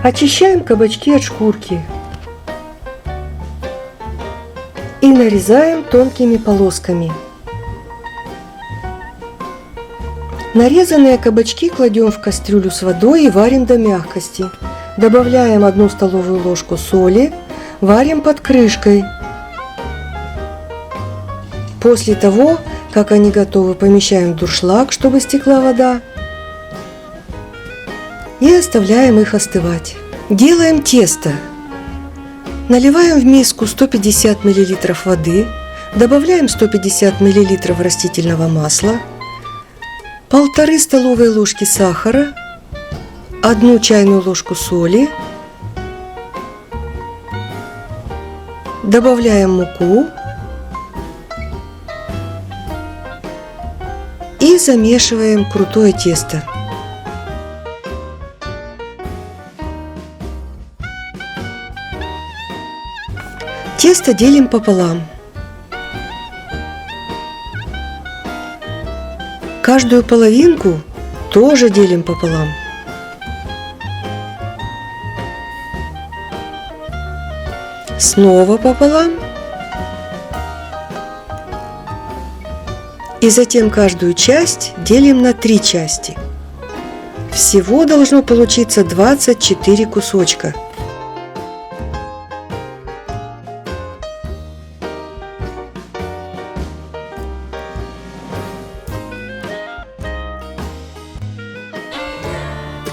Очищаем кабачки от шкурки и нарезаем тонкими полосками. Нарезанные кабачки кладем в кастрюлю с водой и варим до мягкости. Добавляем 1 столовую ложку соли, варим под крышкой. После того, как они готовы, помещаем в дуршлаг, чтобы стекла вода, и оставляем их остывать. Делаем тесто. Наливаем в миску 150 мл воды, добавляем 150 мл растительного масла, 1,5 столовые ложки сахара, 1 чайную ложку соли, добавляем муку и замешиваем крутое тесто. Тесто делим пополам. Каждую половинку тоже делим пополам. Снова пополам. И затем каждую часть делим на 3 части. Всего должно получиться 24 кусочка.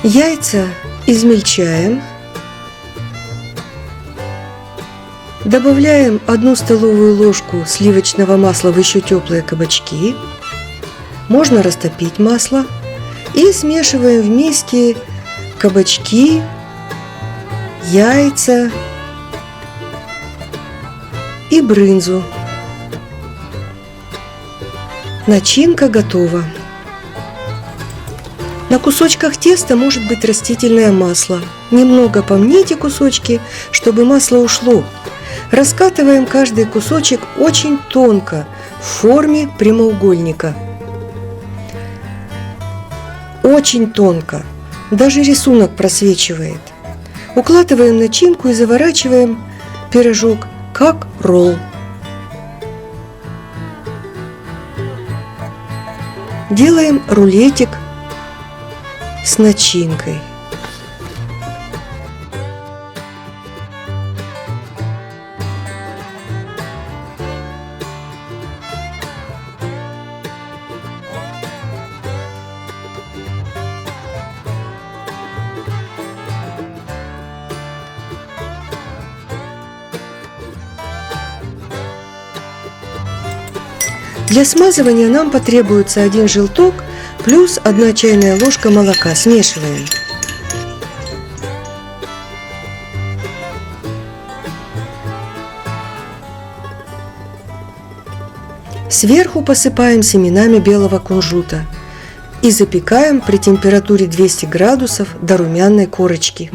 Яйца измельчаем. Добавляем 1 столовую ложку сливочного масла в еще теплые кабачки. Можно растопить масло. И смешиваем в миске кабачки, яйца и брынзу. Начинка готова. На кусочках теста может быть растительное масло. Немного помните кусочки, чтобы масло ушло. Раскатываем каждый кусочек очень тонко, в форме прямоугольника. Очень тонко. Даже рисунок просвечивает. Укладываем начинку и заворачиваем пирожок как ролл. Делаем рулетик с начинкой. Для смазывания нам потребуется 1 желток плюс 1 чайная ложка молока. Смешиваем. Сверху посыпаем семенами белого кунжута и запекаем при температуре 200 градусов до румяной корочки.